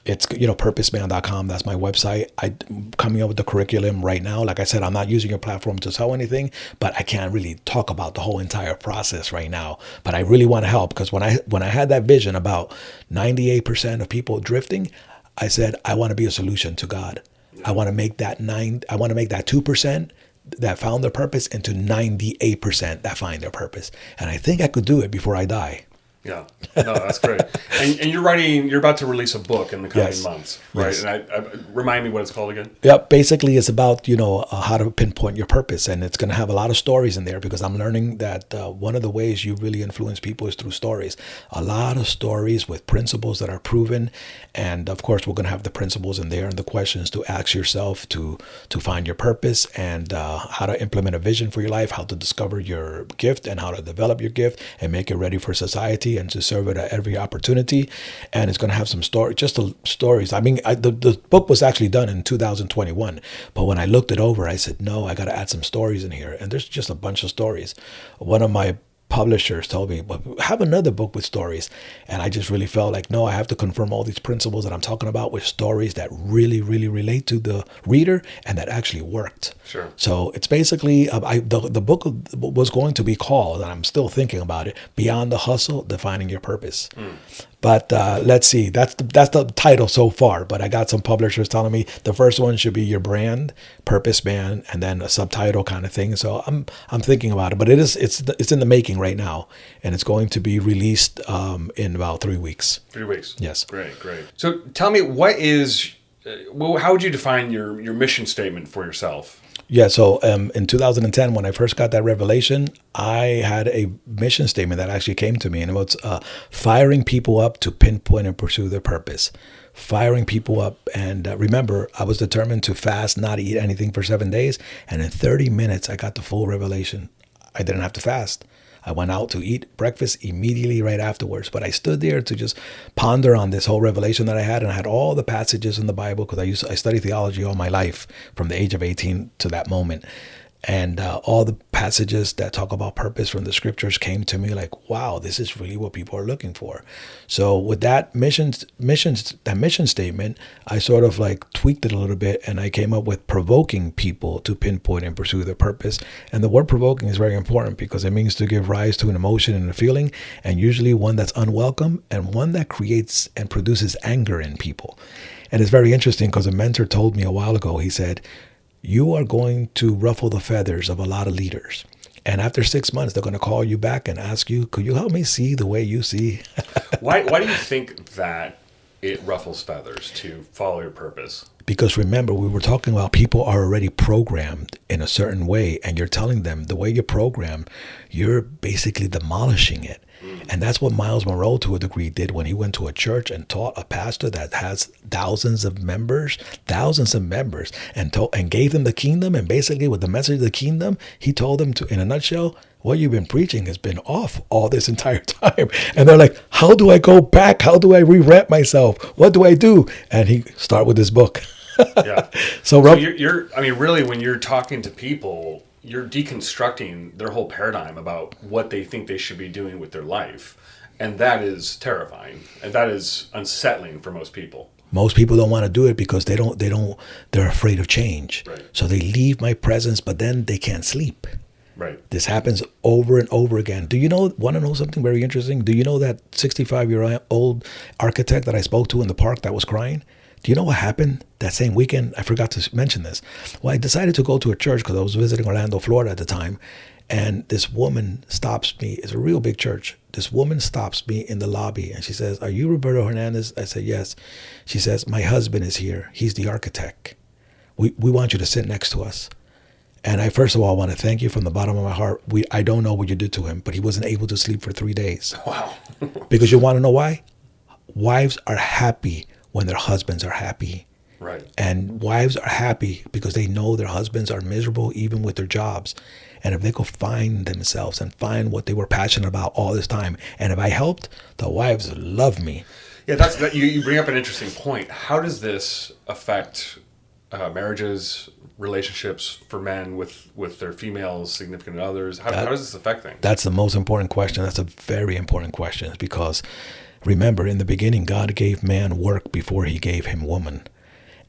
it's, purposeman.com. That's my website. I'm coming up with the curriculum right now. Like I said, I'm not using your platform to sell anything, but I can't really talk about the whole entire process right now. But I really want to help, because when I had that vision about 98% of people drifting, I said, I want to be a solution to God. I want to make that 2% that found their purpose into 98% that find their purpose. And I think I could do it before I die. Yeah, no, that's great. And you're about to release a book in the coming months, right? Yes. And I remind me what it's called again. Yeah, basically it's about, how to pinpoint your purpose. And it's going to have a lot of stories in there, because I'm learning that one of the ways you really influence people is through stories. A lot of stories with principles that are proven. And of course, we're going to have the principles in there and the questions to ask yourself to find your purpose, and how to implement a vision for your life, how to discover your gift, and how to develop your gift and make it ready for society and to serve it at every opportunity. And it's going to have some stories. I mean, the book was actually done in 2021, but when I looked it over, I said, no, I got to add some stories in here. And there's just a bunch of stories. One of my publishers told me, well, have another book with stories. And I just really felt like, no, I have to confirm all these principles that I'm talking about with stories that really, really relate to the reader and that actually worked. Sure. So it's basically, the book was going to be called, and I'm still thinking about it, Beyond the Hustle, Defining Your Purpose. But let's see, that's the title so far. But I got some publishers telling me the first one should be your brand, Purpose Man, and then a subtitle kind of thing. So I'm thinking about it. But it's in the making right now, and it's going to be released in about 3 weeks. 3 weeks. Yes. Great. So tell me, how would you define your mission statement for yourself? Yeah, so in 2010, when I first got that revelation, I had a mission statement that actually came to me, and it was firing people up to pinpoint and pursue their purpose. Firing people up. And remember, I was determined to fast, not eat anything for 7 days. And in 30 minutes, I got the full revelation. I didn't have to fast. I went out to eat breakfast immediately right afterwards. But I stood there to just ponder on this whole revelation that I had. And I had all the passages in the Bible, because I studied theology all my life from the age of 18 to that moment. And all the passages that talk about purpose from the scriptures came to me like, wow, this is really what people are looking for. So with that mission statement, I sort of like tweaked it a little bit, and I came up with provoking people to pinpoint and pursue their purpose. And the word provoking is very important, because it means to give rise to an emotion and a feeling, and usually one that's unwelcome and one that creates and produces anger in people. And it's very interesting, because a mentor told me a while ago, he said, you are going to ruffle the feathers of a lot of leaders. And after 6 months, they're going to call you back and ask you, could you help me see the way you see? Why do you think that it ruffles feathers to follow your purpose? Because remember, we were talking about people are already programmed in a certain way, and you're telling them the way you're programmed, you're basically demolishing it. And that's what Miles Monroe, to a degree, did when he went to a church and taught a pastor that has thousands of members, and gave them the kingdom. And basically, with the message of the kingdom, he told them to, in a nutshell, what you've been preaching has been off all this entire time. And they're like, how do I go back? How do I re-rent myself? What do I do? And he started with this book. Yeah. So really, when you're talking to people, you're deconstructing their whole paradigm about what they think they should be doing with their life. And that is terrifying. And that is unsettling for most people. Most people don't want to do it because they're afraid of change. Right. So they leave my presence, but then they can't sleep. Right. This happens over and over again. Want to know something very interesting? Do you know that 65-year-old architect that I spoke to in the park that was crying? Do you know what happened that same weekend? I forgot to mention this. Well, I decided to go to a church because I was visiting Orlando, Florida at the time. And this woman stops me. It's a real big church. This woman stops me in the lobby and she says, are you Roberto Hernandez? I said, yes. She says, my husband is here. He's the architect. We want you to sit next to us. And I, first of all, want to thank you from the bottom of my heart. I don't know what you did to him, but he wasn't able to sleep for 3 days. Wow. Because you want to know why? Wives are happy when their husbands are happy. Right. And wives are happy because they know their husbands are miserable even with their jobs. And if they could find themselves and find what they were passionate about all this time, and if I helped, the wives love me. Yeah, you bring up an interesting point. How does this affect marriages, relationships for men with their female significant others? How does this affect things? That's the most important question. That's a very important question, because remember, in the beginning, God gave man work before he gave him woman.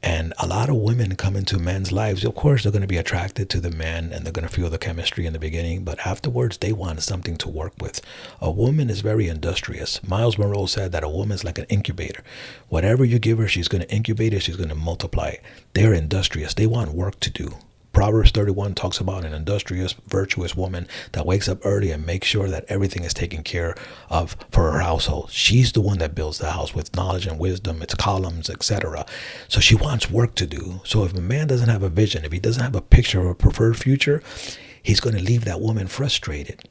And a lot of women come into men's lives. Of course, they're going to be attracted to the men and they're going to feel the chemistry in the beginning. But afterwards, they want something to work with. A woman is very industrious. Miles Monroe said that a woman is like an incubator. Whatever you give her, she's going to incubate it. She's going to multiply it. They're industrious. They want work to do. Proverbs 31 talks about an industrious, virtuous woman that wakes up early and makes sure that everything is taken care of for her household. She's the one that builds the house with knowledge and wisdom, its columns, etc. So she wants work to do. So if a man doesn't have a vision, if he doesn't have a picture of a preferred future, he's going to leave that woman frustrated.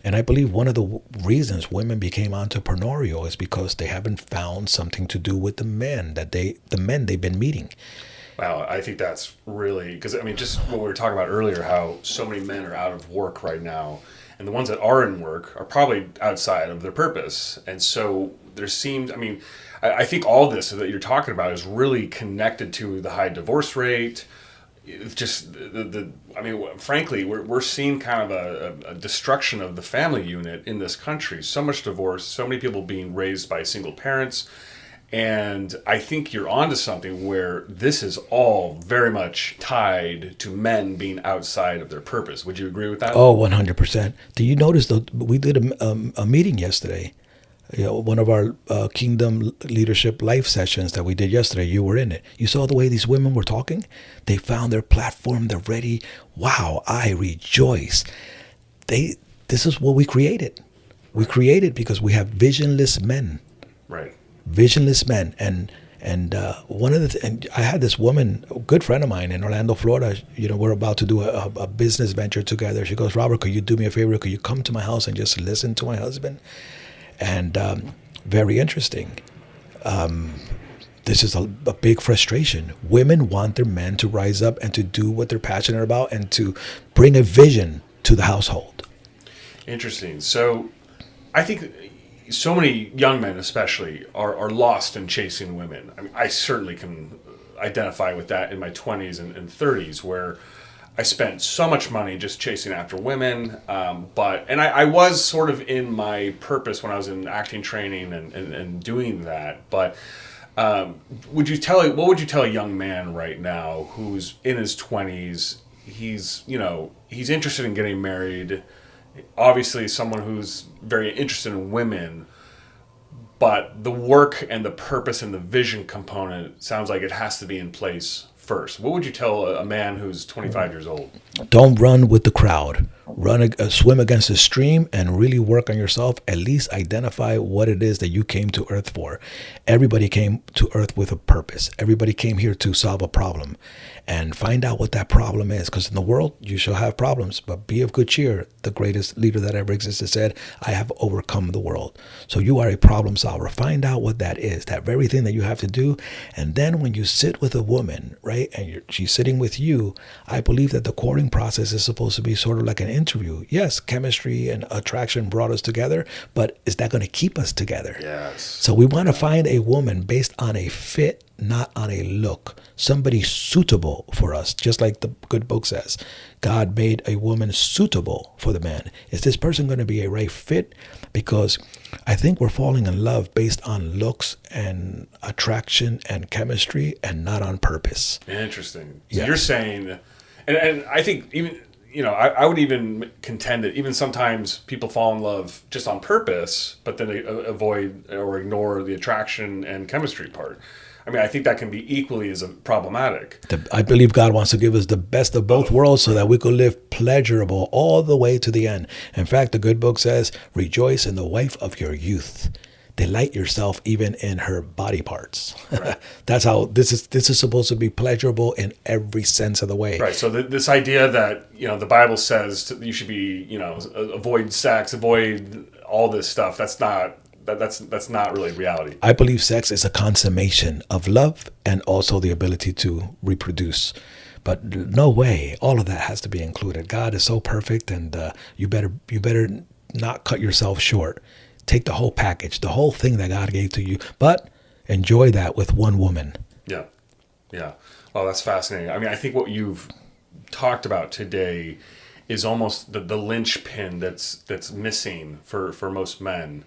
And I believe one of the reasons women became entrepreneurial is because they haven't found something to do with the men they've been meeting. Wow, I think that's really, because I mean, just what we were talking about earlier, how so many men are out of work right now, and the ones that are in work are probably outside of their purpose. And so I think all this that you're talking about is really connected to the high divorce rate. It's just frankly, we're seeing kind of a destruction of the family unit in this country. So much divorce, so many people being raised by single parents. And I think you're onto something where this is all very much tied to men being outside of their purpose. Would you agree with that? Oh, 100%. Do you notice that we did a meeting yesterday? One of our Kingdom Leadership Life sessions that we did yesterday, you were in it. You saw the way these women were talking? They found their platform. They're ready. Wow, I rejoice. This is what we created. We created because we have visionless men. Right. Visionless men. And and I had this woman, a good friend of mine in Orlando, Florida. We're about to do a business venture together. She goes, Robert, could you do me a favor? Could you come to my house and just listen to my husband? And very interesting. This is a big frustration. Women want their men to rise up and to do what they're passionate about and to bring a vision to the household. Interesting. So I think so many young men especially are lost in chasing women. I mean, I certainly can identify with that in my 20s and 30s, where I spent so much money just chasing after women. I was sort of in my purpose when I was in acting training and doing that. But what would you tell a young man right now who's in his 20s? He's interested in getting married. Obviously, someone who's very interested in women, but the work and the purpose and the vision component sounds like it has to be in place first. What would you tell a man who's 25 years old? Don't run with the crowd. Swim against the stream and really work on yourself. At least identify what it is that you came to earth for. Everybody came to earth with a purpose. Everybody came here to solve a problem. And find out what that problem is. Because in the world, you shall have problems. But be of good cheer. The greatest leader that ever existed said, I have overcome the world. So you are a problem solver. Find out what that is. That very thing that you have to do. And then when you sit with a woman, right, and she's sitting with you, I believe that the courting process is supposed to be sort of like an interview. Yes, chemistry and attraction brought us together. But is that going to keep us together? Yes. So we want to find a woman based on a fit, not on a look. Somebody suitable for us, just like the good book says. God made a woman suitable for the man. Is this person going to be a right fit? Because I think we're falling in love based on looks and attraction and chemistry and not on purpose. Interesting. So Yeah. you're saying, and I think even, I would even contend that even sometimes people fall in love just on purpose, but then they avoid or ignore the attraction and chemistry part. I mean, I think that can be equally as problematic. I believe God wants to give us the best of both worlds so that we could live pleasurable all the way to the end. In fact, the good book says, rejoice in the wife of your youth. delight yourself even in her body parts. Right. That's how this is supposed to be pleasurable in every sense of the way. Right. So this idea that, the Bible says you should be, avoid sex, avoid all this stuff. That's not really reality. I believe sex is a consummation of love and also the ability to reproduce. But no way, all of that has to be included. God is so perfect, and you better not cut yourself short. Take the whole package, the whole thing that God gave to you, but enjoy that with one woman. Yeah. Yeah. Oh, that's fascinating. I mean, I think what you've talked about today is almost the linchpin that's missing for most men.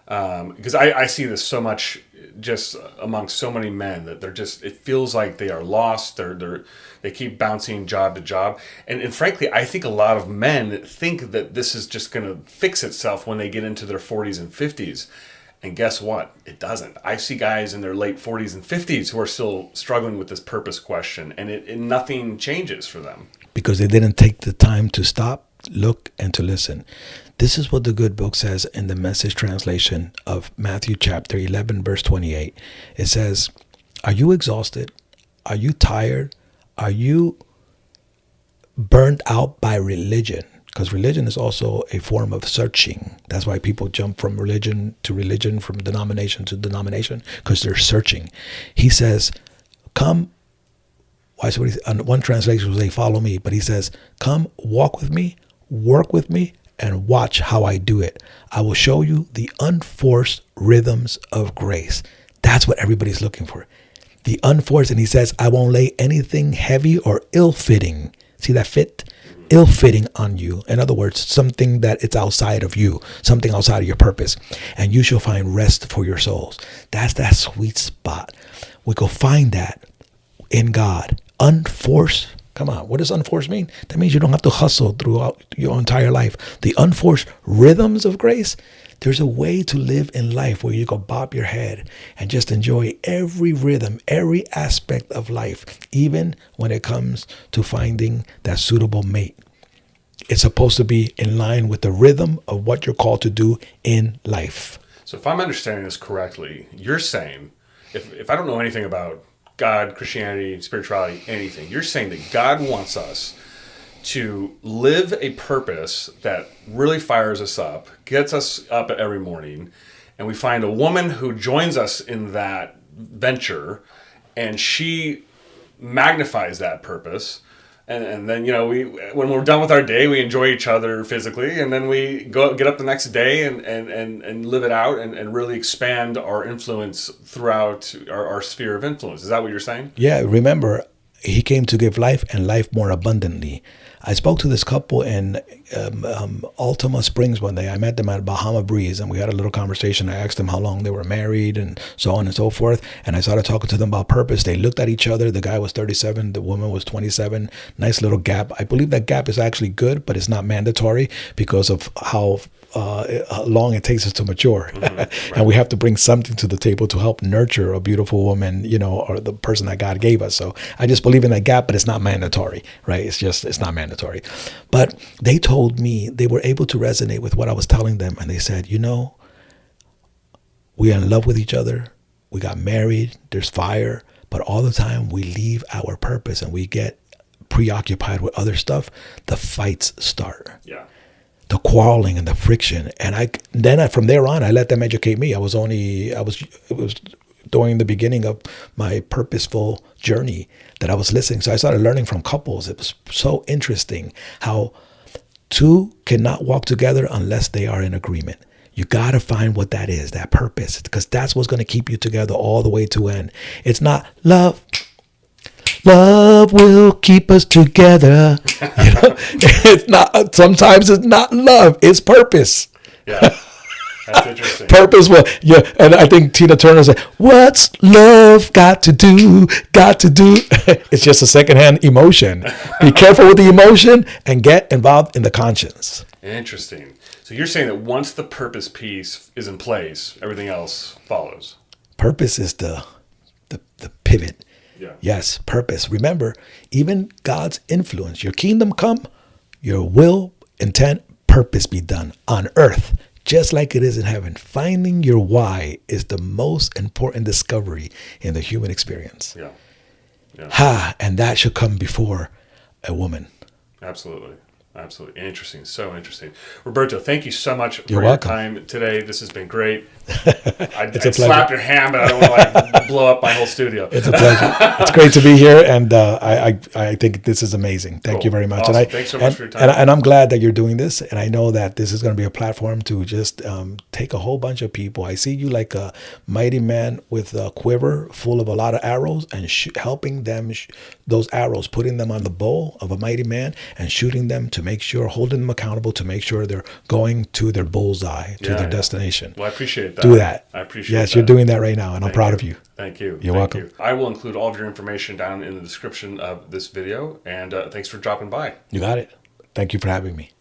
Because I see this so much just among so many men that it feels like they are lost. They keep bouncing job to job. And frankly, I think a lot of men think that this is just going to fix itself when they get into their 40s and 50s. And guess what? It doesn't. I see guys in their late 40s and 50s who are still struggling with this purpose question, and nothing changes for them. Because they didn't take the time to stop, look, and to listen. This is what the good book says in the Message translation of Matthew chapter 11, verse 28. It says, are you exhausted? Are you tired? Are you burned out by religion? Because religion is also a form of searching. That's why people jump from religion, from denomination to denomination, because they're searching. He says, come. On one translation will say, follow me. But he says, come, walk with me, work with me, and watch how I do it. I will show you the unforced rhythms of grace. That's what everybody's looking for. The unforced. And he says, I won't lay anything heavy or ill-fitting. See that fit? Ill-fitting on you. In other words, something that it's outside of you, something outside of your purpose. And you shall find rest for your souls. That's that sweet spot. We go find that in God. Unforced. Come on, what does unforced mean? That means you don't have to hustle throughout your entire life. The unforced rhythms of grace, there's a way to live in life where you go bob your head and just enjoy every rhythm, every aspect of life, even when it comes to finding that suitable mate. It's supposed to be in line with the rhythm of what you're called to do in life. So if I'm understanding this correctly, you're saying, if I don't know anything about God, Christianity, spirituality, anything, you're saying that God wants us to live a purpose that really fires us up, gets us up every morning, and we find a woman who joins us in that venture, and she magnifies that purpose. And then, when we're done with our day, we enjoy each other physically, and then we get up the next day and live it out and really expand our influence throughout our sphere of influence. Is that what you're saying? Yeah, remember, he came to give life and life more abundantly. I spoke to this couple in Altima Springs one day. I met them at Bahama Breeze, and we had a little conversation. I asked them how long they were married and so on and so forth. And I started talking to them about purpose. They looked at each other. The guy was 37. The woman was 27. Nice little gap. I believe that gap is actually good, but it's not mandatory because of how long it takes us to mature. Mm-hmm, right. And we have to bring something to the table to help nurture a beautiful woman, or the person that God gave us. So I just believe in that gap, but it's not mandatory, right? It's not mandatory. But they told me they were able to resonate with what I was telling them. And they said, we are in love with each other. We got married. There's fire. But all the time we leave our purpose and we get preoccupied with other stuff. The fights start. Yeah. The quarreling and the friction. And from there on, I let them educate me. It was during the beginning of my purposeful journey that I was listening. So I started learning from couples. It was so interesting how two cannot walk together unless they are in agreement. You got to find what that is, that purpose, because that's what's going to keep you together all the way to end. It's not love. Love will keep us together. It's not. Sometimes it's not love. It's purpose. Yeah, that's interesting. Purpose will. Yeah, and I think Tina Turner said, "What's love got to do? Got to do." It's just a secondhand emotion. Be careful with the emotion and get involved in the conscience. Interesting. So you're saying that once the purpose piece is in place, everything else follows. Purpose is the pivot. Yeah. Yes, purpose. Remember, even God's influence, your kingdom come, your will, intent, purpose be done on earth, just like it is in heaven. Finding your why is the most important discovery in the human experience. Yeah. And that should come before a woman. Absolutely. Absolutely. Interesting. So interesting. Roberto, thank you so much for You're your welcome. time today. This has been great. I'd It's a pleasure. slap your hand, but I don't want to like blow up my whole studio. It's a pleasure. It's great to be here, and I think this is amazing. Thank you very much. Awesome. And Thanks so much for your time. And I'm glad that you're doing this, and I know that this is going to be a platform to just take a whole bunch of people. I see you like a mighty man with a quiver full of a lot of arrows, and helping them, those arrows, putting them on the bow of a mighty man, and shooting them to make sure, holding them accountable to make sure they're going to their bullseye, to their destination. Well, I appreciate that. Do that. I appreciate that. Yes, you're doing that right now, and I'm proud of you. Thank you. You're welcome. I will include all of your information down in the description of this video, and thanks for dropping by. You got it. Thank you for having me.